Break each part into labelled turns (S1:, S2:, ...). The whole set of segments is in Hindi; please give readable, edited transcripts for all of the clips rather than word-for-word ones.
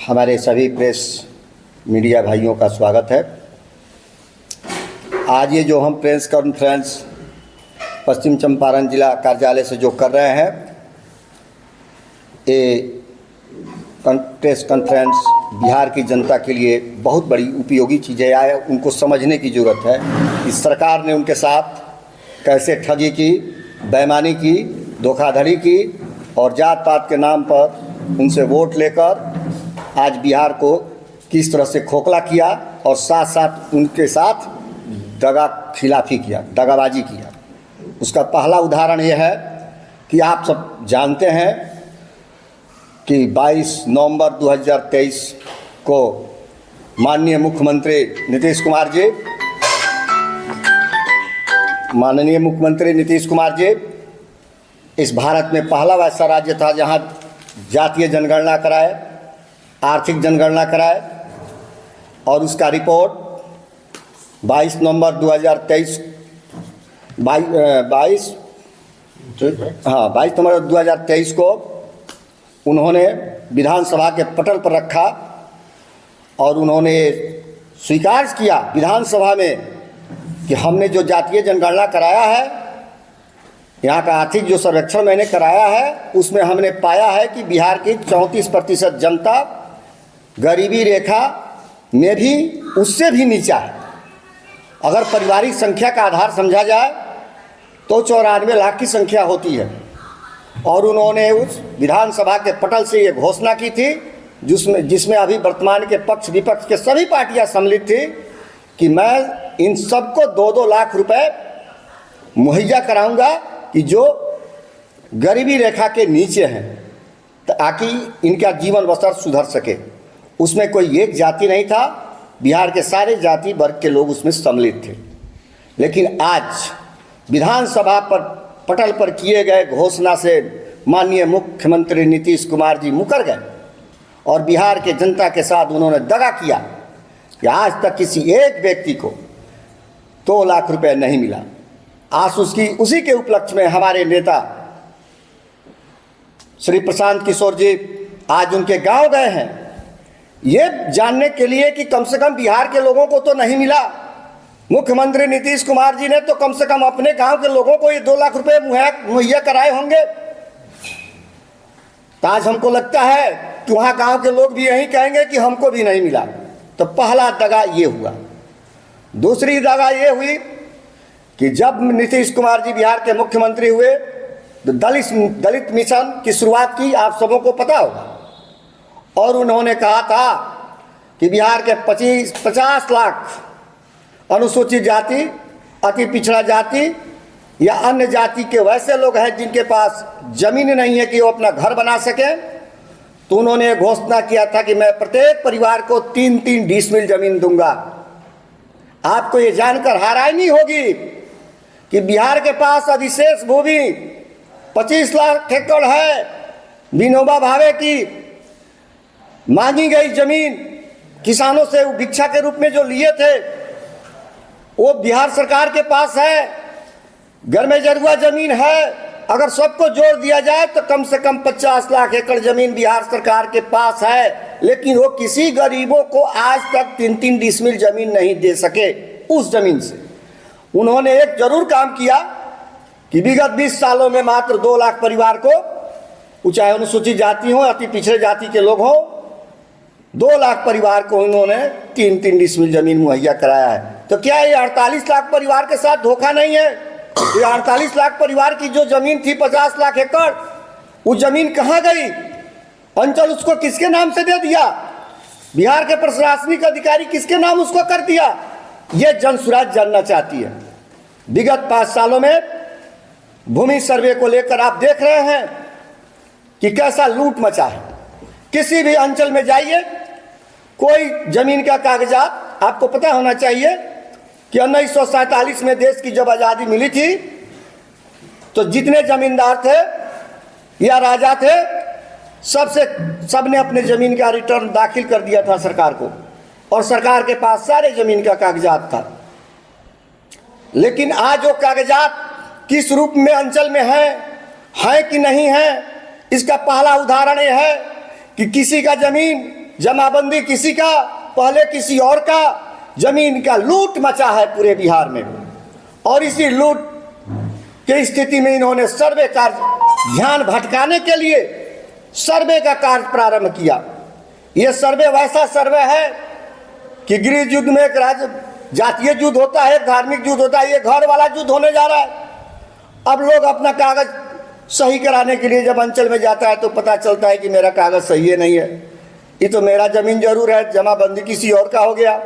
S1: हमारे सभी प्रेस मीडिया भाइयों का स्वागत है। आज ये जो हम प्रेस कॉन्फ्रेंस पश्चिम चंपारण जिला कार्यालय से जो कर रहे हैं, ये प्रेस कॉन्फ्रेंस बिहार की जनता के लिए बहुत बड़ी उपयोगी चीज़ है। उनको समझने की ज़रूरत है कि सरकार ने उनके साथ कैसे ठगी की, बेईमानी की, धोखाधड़ी की और जात पात के नाम पर उनसे वोट लेकर आज बिहार को किस तरह से खोखला किया और साथ साथ उनके साथ दगा खिलाफी किया, दगाबाजी किया। उसका पहला उदाहरण यह है कि आप सब जानते हैं कि 22 नवंबर 2023 को माननीय मुख्यमंत्री नीतीश कुमार जी इस भारत में पहला वैसा राज्य था जहां जातीय जनगणना कराए, आर्थिक जनगणना कराए और उसका रिपोर्ट 22 नवंबर 2023 22 नवंबर 2023 को उन्होंने विधानसभा के पटल पर रखा और उन्होंने स्वीकार किया विधानसभा में कि हमने जो जातीय जनगणना कराया है, यहाँ का आर्थिक जो सर्वेक्षण मैंने कराया है, उसमें हमने पाया है कि बिहार की 34% जनता गरीबी रेखा में भी उससे भी नीचा है। अगर पारिवारिक संख्या का आधार समझा जाए तो 94 लाख की संख्या होती है। और उन्होंने उस विधानसभा के पटल से ये घोषणा की थी जिसमें अभी वर्तमान के पक्ष विपक्ष के सभी पार्टियां सम्मिलित थी कि मैं इन सबको 2-2 लाख रुपए मुहैया कराऊंगा कि जो गरीबी रेखा के नीचे हैं, ताकि इनका जीवन बसर सुधर सके। उसमें कोई एक जाति नहीं था, बिहार के सारे जाति वर्ग के लोग उसमें सम्मिलित थे। लेकिन आज विधानसभा पर पटल पर किए गए घोषणा से माननीय मुख्यमंत्री नीतीश कुमार जी मुकर गए और बिहार के जनता के साथ उन्होंने दगा किया कि आज तक किसी एक व्यक्ति को 2 लाख रुपए नहीं मिला। आज उसी के उपलक्ष्य में हमारे नेता श्री प्रशांत किशोर जी आज उनके गांव गए हैं, ये जानने के लिए कि कम से कम बिहार के लोगों को तो नहीं मिला। मुख्यमंत्री नीतीश कुमार जी ने तो कम से कम अपने गांव के लोगों को ये 2 लाख रुपए मुहैया कराए होंगे। तो आज हमको लगता है कि वहाँ गांव के लोग भी यही कहेंगे कि हमको भी नहीं मिला। तो पहला दगा ये हुआ। दूसरी दगा ये हुई कि जब नीतीश कुमार जी बिहार के मुख्यमंत्री हुए तो दलित मिशन की शुरुआत की, आप सबों को पता होगा। और उन्होंने कहा था कि बिहार के 50 लाख अनुसूचित जाति, अति पिछड़ा जाति या अन्य जाति के वैसे लोग हैं जिनके पास जमीन नहीं है कि वो अपना घर बना सके। तो उन्होंने घोषणा किया था कि मैं प्रत्येक परिवार को 3-3 डिसमिल जमीन दूंगा। आपको ये जानकर हैरानी होगी कि बिहार के पास अधिशेष भूमि 25 लाख एकड़ है। विनोबा भावे की मांगी गई जमीन किसानों से भिक्षा के रूप में जो लिए थे वो बिहार सरकार के पास है। घर में जरुआ जमीन है। अगर सबको जोड़ दिया जाए तो कम से कम 50 लाख एकड़ जमीन बिहार सरकार के पास है। लेकिन वो किसी गरीबों को आज तक 3-3 डिसमिल जमीन नहीं दे सके। उस जमीन से उन्होंने एक जरूर काम किया कि विगत 20 सालों में मात्र 2 लाख परिवार को, चाहे अनुसूचित जाति हो, अति पिछड़े जाति के लोग हो, 2 लाख परिवार को उन्होंने 3-3 डिसमिल जमीन मुहैया कराया है। तो क्या ये 48 लाख परिवार के साथ धोखा नहीं है? ये 48 लाख परिवार की जो जमीन थी 50 लाख एकड़, वो जमीन कहाँ गई? अंचल उसको किसके नाम से दे दिया? बिहार के प्रशासनिक अधिकारी किसके नाम उसको कर दिया? ये जन स्वराज जानना चाहती है। विगत 5 सालों में भूमि सर्वे को लेकर आप देख रहे हैं कि कैसा लूट मचा है। किसी भी अंचल में जाइए, कोई जमीन का कागजात, आपको पता होना चाहिए कि 1947 में देश की जब आज़ादी मिली थी तो जितने जमींदार थे या राजा थे, सबने अपने जमीन का रिटर्न दाखिल कर दिया था सरकार को और सरकार के पास सारे जमीन का कागजात था। लेकिन आज वो कागजात किस रूप में अंचल में है कि नहीं है, इसका पहला उदाहरण यह है कि किसी का जमीन जमाबंदी किसी का, पहले किसी और का, जमीन का लूट मचा है पूरे बिहार में। और इसी लूट की स्थिति में इन्होंने सर्वे कार्य ध्यान भटकाने के लिए सर्वे का कार्य प्रारंभ किया। यह सर्वे वैसा सर्वे है कि गृह युद्ध में एक राज्य जातीय युद्ध होता है, धार्मिक युद्ध होता है, ये घर वाला युद्ध होने जा रहा है। अब लोग अपना कागज सही कराने के लिए जब अंचल में जाता है तो पता चलता है कि मेरा कागज सही है नहीं है, ये तो मेरा जमीन जरूर है, जमाबंदी किसी और का हो गया,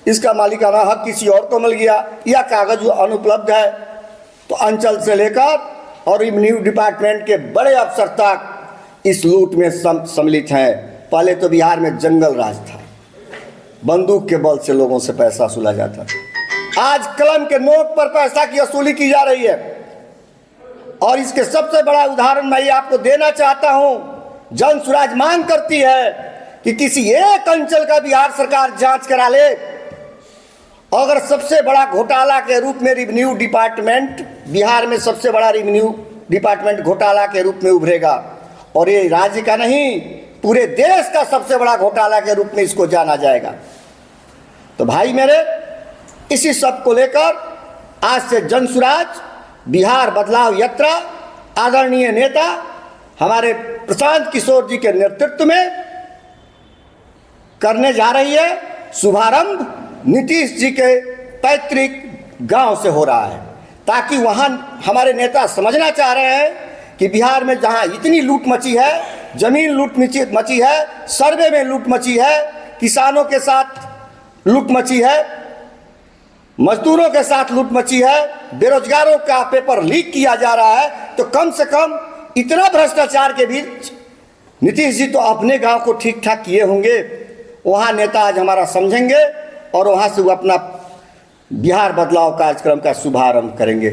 S1: इसका मालिकाना हक किसी और को मिल गया, या कागज अनुपलब्ध है। तो अंचल से लेकर और रेवेन्यू डिपार्टमेंट के बड़े अफसर तक इस लूट में सम्मिलित हैं। पहले तो बिहार में जंगल राज था, बंदूक के बल से लोगों से पैसा वसूला जाता था। आज कलम के नोट पर पैसा की वसूली की जा रही है। और इसके सबसे बड़ा उदाहरण मैं ये आपको देना चाहता हूं। जन सुराज मांग करती है कि किसी एक अंचल का बिहार सरकार जांच करा ले। अगर सबसे बड़ा घोटाला के रूप में रेवेन्यू डिपार्टमेंट, बिहार में सबसे बड़ा रेवेन्यू डिपार्टमेंट घोटाला के रूप में उभरेगा, और ये राज्य का नहीं पूरे देश का सबसे बड़ा घोटाला के रूप में इसको जाना जाएगा। तो भाई मेरे, इसी सब को लेकर आज से जन सुराज बिहार बदलाव यात्रा आदरणीय नेता हमारे प्रशांत किशोर जी के नेतृत्व में करने जा रही है। शुभारंभ नीतीश जी के पैतृक गांव से हो रहा है, ताकि वहां हमारे नेता समझना चाह रहे हैं कि बिहार में जहां इतनी लूट मची है, जमीन लूट मची है, सर्वे में लूट मची है, किसानों के साथ लूट मची है, मजदूरों के साथ लूट मची है, बेरोजगारों का पेपर लीक किया जा रहा है, तो कम से कम इतना भ्रष्टाचार के बीच नीतीश जी तो अपने गांव को ठीक ठाक किए होंगे। वहां नेता आज हमारा समझेंगे और वहां से वो अपना बिहार बदलाव कार्यक्रम का शुभारंभ करेंगे।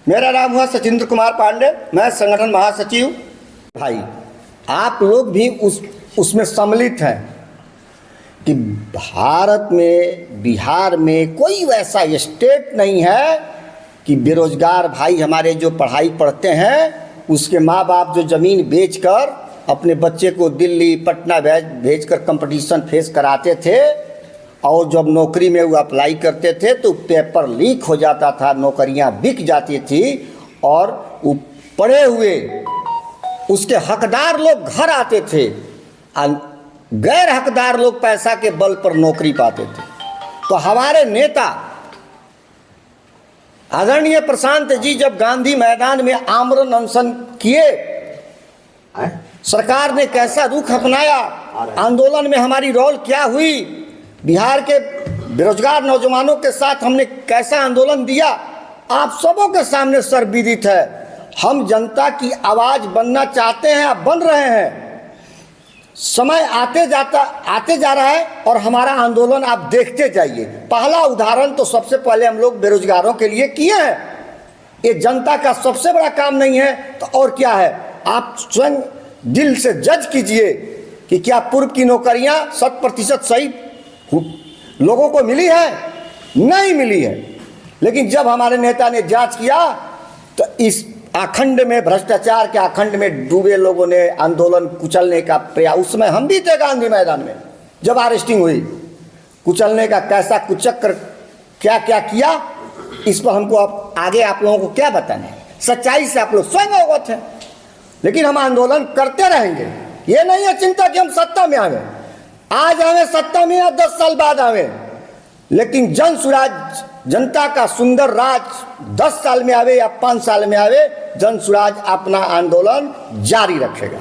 S1: मेरा नाम हुआ सचिंद्र कुमार पांडे, मैं संगठन महासचिव। भाई आप लोग भी उसमें सम्मिलित हैं कि भारत में, बिहार में कोई वैसा स्टेट नहीं है कि बेरोजगार भाई हमारे जो पढ़ाई पढ़ते हैं उसके माँ बाप जो ज़मीन बेचकर अपने बच्चे को दिल्ली पटना भेजकर कंपटीशन फेस कराते थे, और जब नौकरी में वो अप्लाई करते थे तो पेपर लीक हो जाता था, नौकरियां बिक जाती थी, और वो पढ़े हुए उसके हकदार लोग घर आते थे, गैर हकदार लोग पैसा के बल पर नौकरी पाते थे। तो हमारे नेता आदरणीय प्रशांत जी जब गांधी मैदान में आमरण अनशन किए, सरकार ने कैसा रुख अपनाया, आंदोलन में हमारी रोल क्या हुई, बिहार के बेरोजगार नौजवानों के साथ हमने कैसा आंदोलन दिया, आप सबों के सामने सर्वविदित है। हम जनता की आवाज़ बनना चाहते हैं, अब बन रहे हैं। समय आते जा रहा है और हमारा आंदोलन आप देखते जाइए। पहला उदाहरण तो सबसे पहले हम लोग बेरोजगारों के लिए किए हैं। ये जनता का सबसे बड़ा काम नहीं है तो और क्या है? आप स्वयं दिल से जज कीजिए कि क्या पूर्व की नौकरियां 100% सही लोगों को मिली है? नहीं मिली है। लेकिन जब हमारे नेता ने जांच किया तो इस आखंड में, भ्रष्टाचार के आखंड में डूबे लोगों ने आंदोलन कुचलने का प्रयास, उसमें हम भी थे गांधी मैदान में जब अरेस्टिंग हुई, कुचलने का कैसा कुचक्र क्या क्या किया, इस पर हमको अब आगे आप लोगों को क्या बताना है, सच्चाई से आप लोग स्वयं अवगत हैं। लेकिन हम आंदोलन करते रहेंगे, ये नहीं है चिंता कि हम सत्ता में आवे, आज आवे सत्ता में या 10 साल बाद आवे, लेकिन जन सुराज, जनता का सुंदर राज 10 साल में आवे या 5 साल में आवे, जन सुराज अपना आंदोलन जारी रखेगा।